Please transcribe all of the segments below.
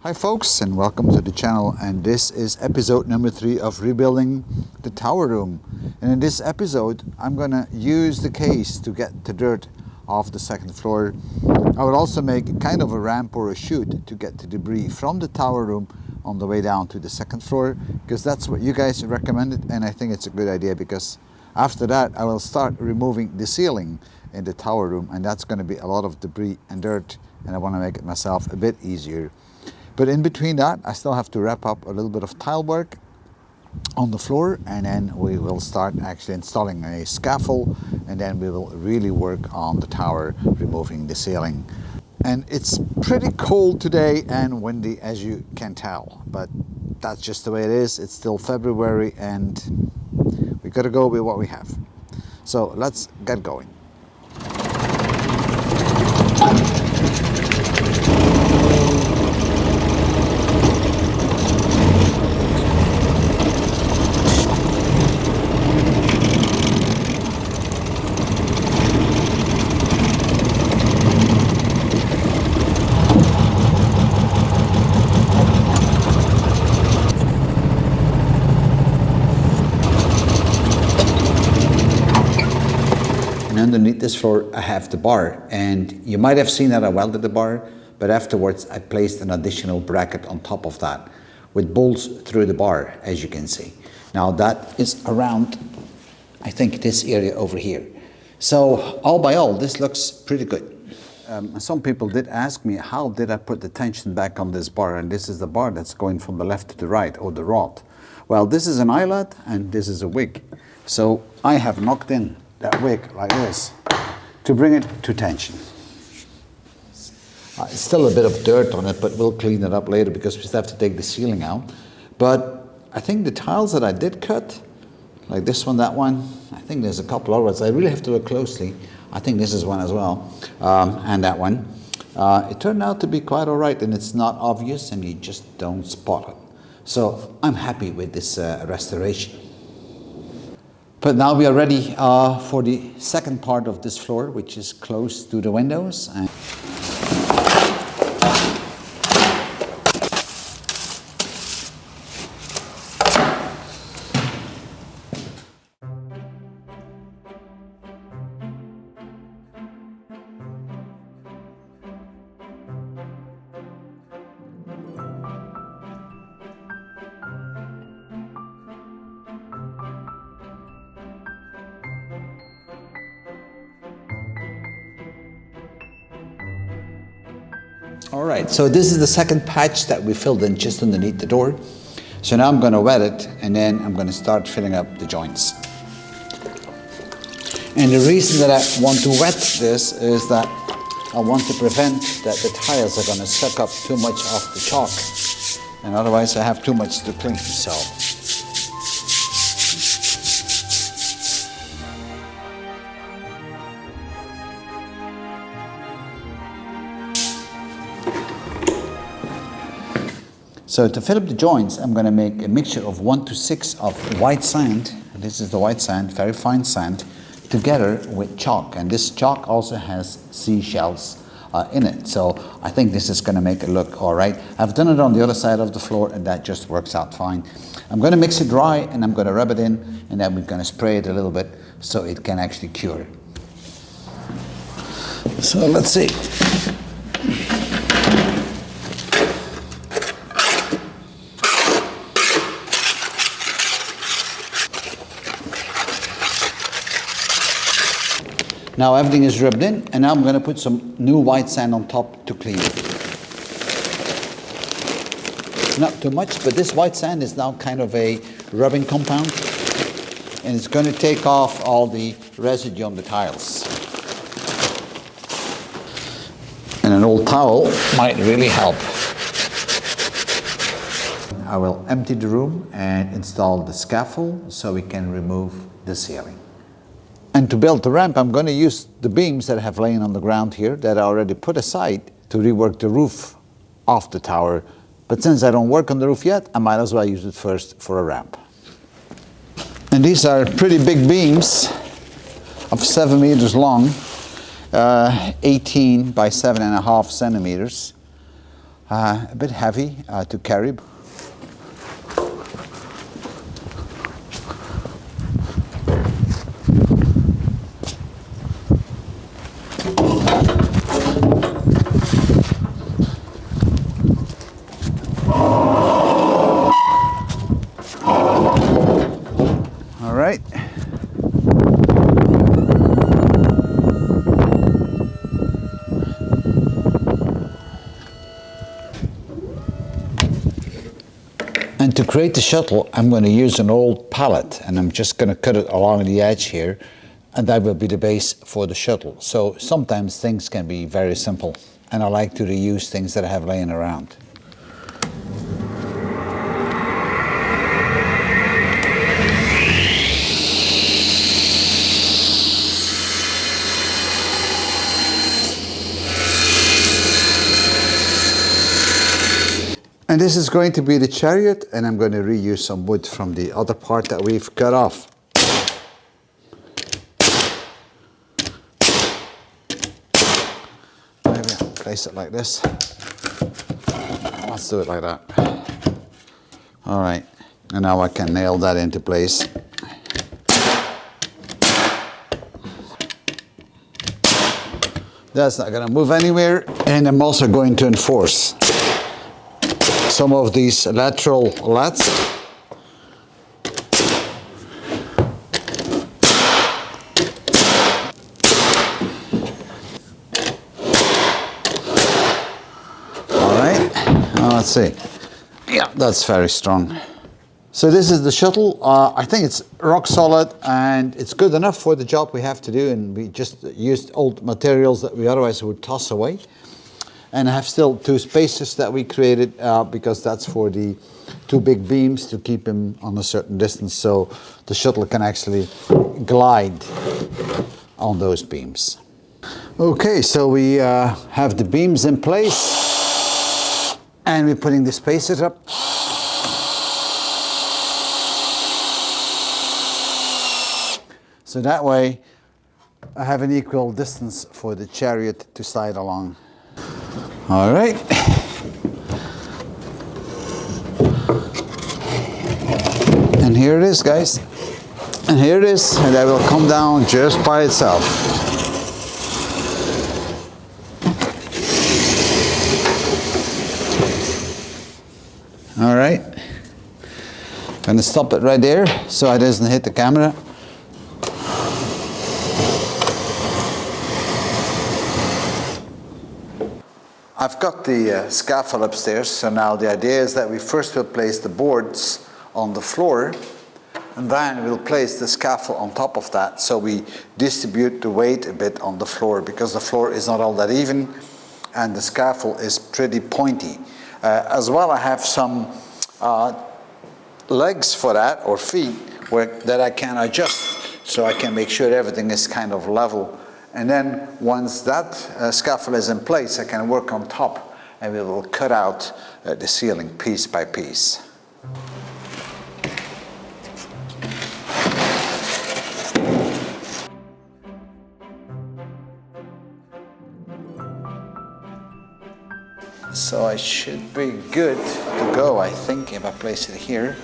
Hi folks, and welcome to the channel, and this is episode number 3 of rebuilding the tower room. And in this episode I'm gonna use the case to get the dirt off the second floor. I would also make kind of a ramp or a chute to get the debris from the tower room on the way down to the second floor, because that's what you guys recommended, and I think it's a good idea, because after that I will start removing the ceiling in the tower room, and that's going to be a lot of debris and dirt, and I want to make it myself a bit easier. But in between that, I still have to wrap up a little bit of tile work on the floor, and then we will start actually installing a scaffold, and then we will really work on the tower, removing the ceiling. And it's pretty cold today and windy, as you can tell, but that's just the way it is. It's still February and we gotta go with what we have. So let's get going. Underneath this floor I have the bar, and you might have seen that I welded the bar, but afterwards I placed an additional bracket on top of that with bolts through the bar, as you can see. Now that is around, I think, this area over here. So all by all, this looks pretty good. Some people did ask me, how did I put the tension back on this bar? And this is the bar that's going from the left to the right, or the rod. Well, this is an eyelet and this is a wig. So I have knocked in that wig like this to bring it to tension. It's still a bit of dirt on it, but we'll clean it up later because we still have to take the ceiling out. But I think the tiles that I did cut, like this one, that one, I think there's a couple other ones. I really have to look closely. I think this is one as well, and that one. It turned out to be quite all right, and it's not obvious and you just don't spot it. So I'm happy with this restoration. But now we are ready for the second part of this floor, which is close to the windows. All right, so this is the second patch that we filled in just underneath the door. So now I'm going to wet it, and then I'm going to start filling up the joints. And the reason that I want to wet this is that I want to prevent that the tiles are going to suck up too much of the chalk, and otherwise I have too much to clean. So to fill up the joints, I'm going to make a mixture of 1 to 6 of white sand. This is the white sand, very fine sand, together with chalk. And this chalk also has seashells in it. So I think this is going to make it look all right. I've done it on the other side of the floor, and that just works out fine. I'm going to mix it dry, and I'm going to rub it in, and then we're going to spray it a little bit so it can actually cure. So let's see. Now everything is rubbed in, and now I'm going to put some new white sand on top to clean it. It's not too much, but this white sand is now kind of a rubbing compound, and it's going to take off all the residue on the tiles. And an old towel might really help. I will empty the room and install the scaffold so we can remove the ceiling. And to build the ramp, I'm going to use the beams that I have laying on the ground here that I already put aside to rework the roof of the tower. But since I don't work on the roof yet, I might as well use it first for a ramp. And these are pretty big beams of 7 meters long, 18 by 7.5 centimeters. a bit heavy to carry. All right. And to create the shuttle, I'm going to use an old pallet, and I'm just going to cut it along the edge here, and that will be the base for the shuttle. So sometimes things can be very simple, and I like to reuse things that I have laying around. And this is going to be the chariot, and I'm going to reuse some wood from the other part that we've cut off. Maybe I'll place it like this. Let's do it like that. All right, and now I can nail that into place. That's not going to move anywhere, and I'm also going to enforce some of these lateral lats. All right, now let's see. Yeah, that's very strong. So this is the shuttle. I think it's rock solid and it's good enough for the job we have to do, and we just used old materials that we otherwise would toss away. And I have still two spaces that we created because that's for the two big beams to keep them on a certain distance, so the shuttle can actually glide on those beams. Okay, so we have the beams in place, and we're putting the spacers up. So that way I have an equal distance for the chariot to slide along. All right. And here it is, guys. And here it is, and that will come down just by itself. All right. Gonna stop it right there so it doesn't hit the camera. I've got the scaffold upstairs, so now the idea is that we first will place the boards on the floor, and then we'll place the scaffold on top of that, so we distribute the weight a bit on the floor, because the floor is not all that even and the scaffold is pretty pointy. As well, I have some legs for that, or feet, that I can adjust, so I can make sure everything is kind of level. And then once that scaffold is in place, I can work on top, and we will cut out the ceiling piece by piece. So I should be good to go, I think, if I place it here.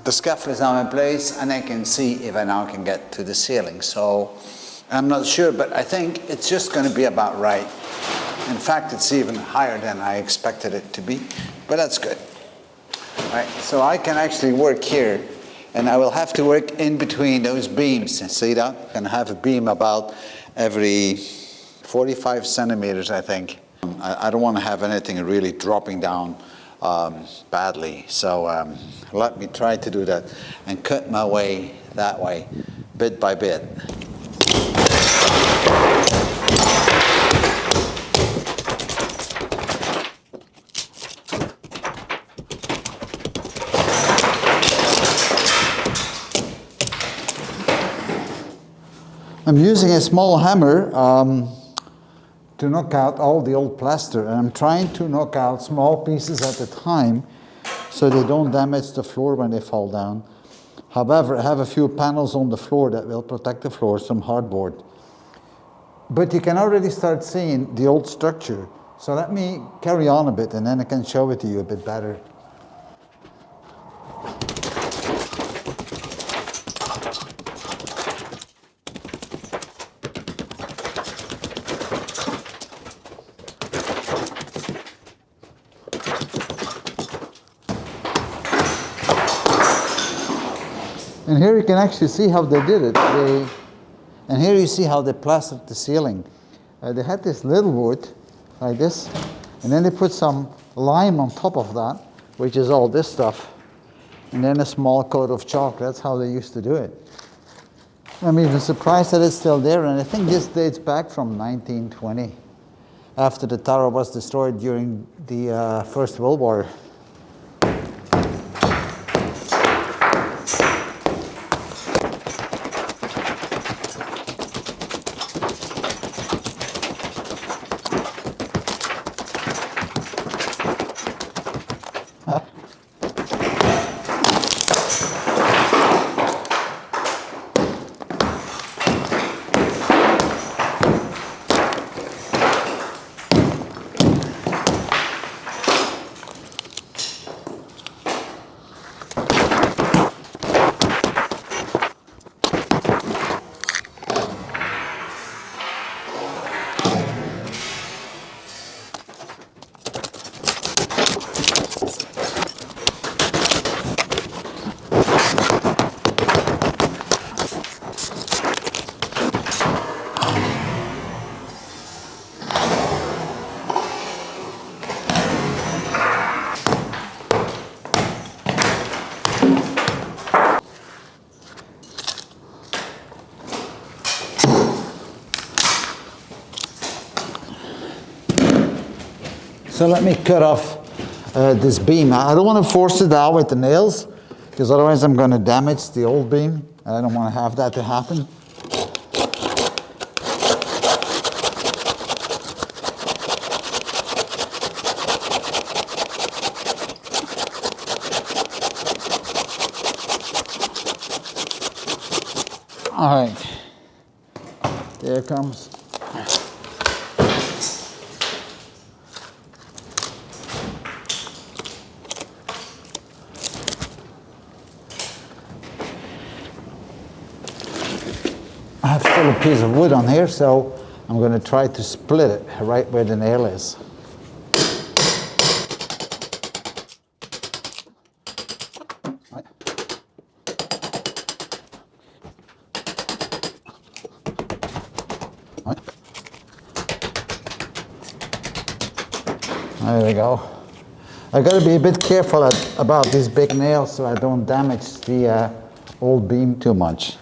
The scaffold is now in place, and I can see if I now can get to the ceiling. So I'm not sure, but I think it's just going to be about right. In fact, it's even higher than I expected it to be, but that's good. All right, so I can actually work here, and I will have to work in between those beams. See that? I'm going to have a beam about every 45 centimeters, I think. I don't want to have anything really dropping down badly. So let me try to do that and cut my way that way, bit by bit. I'm using a small hammer to knock out all the old plaster, and I'm trying to knock out small pieces at a time so they don't damage the floor when they fall down. However, I have a few panels on the floor that will protect the floor, some hardboard. But you can already start seeing the old structure. So let me carry on a bit and then I can show it to you a bit better. And here you can actually see how they did it. And here you see how they plastered the ceiling. They had this little wood, like this, and then they put some lime on top of that, which is all this stuff, and then a small coat of chalk. That's how they used to do it. I'm even surprised that it's still there, and I think this dates back from 1920, after the tower was destroyed during the First World War. So let me cut off this beam. I don't want to force it out with the nails, because otherwise I'm going to damage the old beam. I don't want to have that to happen. All right, there it comes. I have still a piece of wood on here, so I'm going to try to split it right where the nail is. There we go. I got to be a bit careful about these big nails so I don't damage the old beam too much.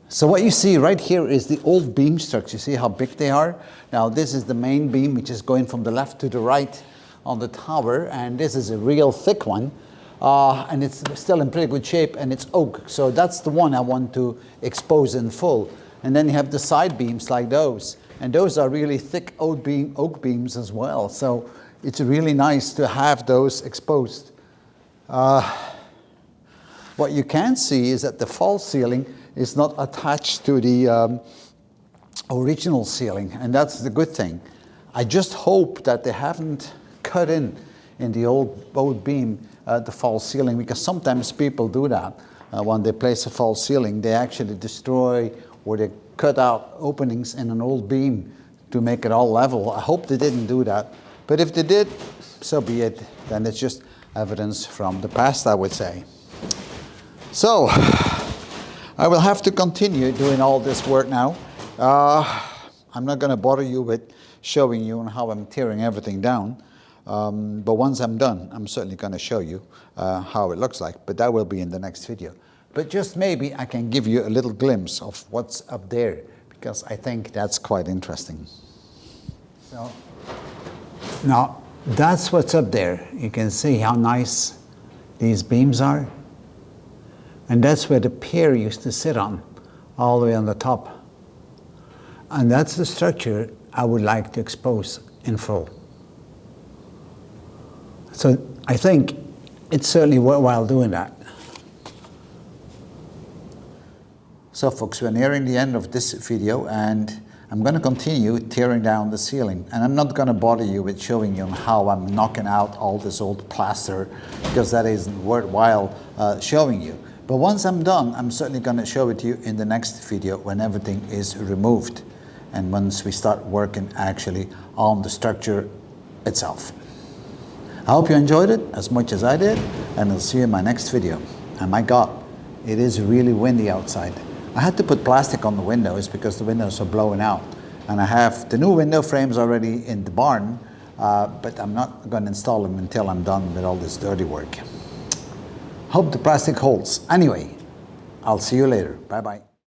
So what you see right here is the old beam structure. See how big they are? Now this is the main beam, which is going from the left to the right on the tower, and this is a real thick one, and it's still in pretty good shape, and it's oak. So that's the one I want to expose in full. And then you have the side beams like those, and those are really thick oak beams as well. So it's really nice to have those exposed. What you can see is that the false ceiling is not attached to the original ceiling, and that's the good thing. I just hope that they haven't cut in the old beam the false ceiling, because sometimes people do that. When they place a false ceiling, they actually destroy or they cut out openings in an old beam to make it all level. I hope they didn't do that, but if they did, so be it. Then it's just evidence from the past, I would say. So I will have to continue doing all this work now. I'm not going to bother you with showing you how I'm tearing everything down, but once I'm done, I'm certainly going to show you how it looks like, but that will be in the next video. But just maybe I can give you a little glimpse of what's up there, because I think that's quite interesting. So now that's what's up there. You can see how nice these beams are, and that's where the pier used to sit on, all the way on the top. And that's the structure I would like to expose in full. So I think it's certainly worthwhile doing that. So folks, we're nearing the end of this video, and I'm going to continue tearing down the ceiling. And I'm not going to bother you with showing you how I'm knocking out all this old plaster, because that isn't worthwhile showing you. But once I'm done, I'm certainly going to show it to you in the next video when everything is removed, and once we start working actually on the structure itself. I hope you enjoyed it as much as I did, and I'll see you in my next video. And my God, it is really windy outside. I had to put plastic on the windows because the windows are blowing out. And I have the new window frames already in the barn, but I'm not going to install them until I'm done with all this dirty work. Hope the plastic holds. Anyway, I'll see you later. Bye-bye.